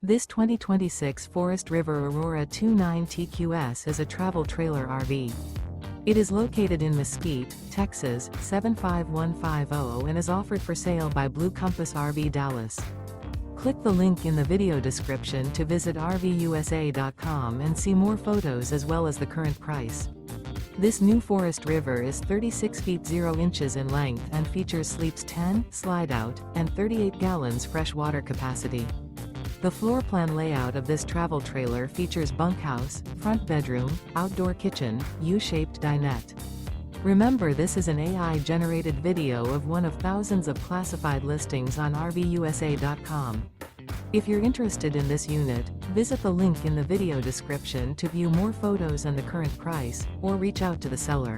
This 2026 Forest River Aurora 29 TQS is a travel trailer RV. It is located in Mesquite, Texas, 75150 and is offered for sale by Blue Compass RV Dallas. Click the link in the video description to visit RVUSA.com and see more photos as well as the current price. This new Forest River is 36 feet 0 inches in length and features sleeps 10, slide-out, and 38 gallons fresh water capacity. The floor plan layout of this travel trailer features bunkhouse, front bedroom, outdoor kitchen, U-shaped dinette. Remember, this is an AI-generated video of one of thousands of classified listings on RVUSA.com. If you're interested in this unit, visit the link in the video description to view more photos and the current price, or reach out to the seller.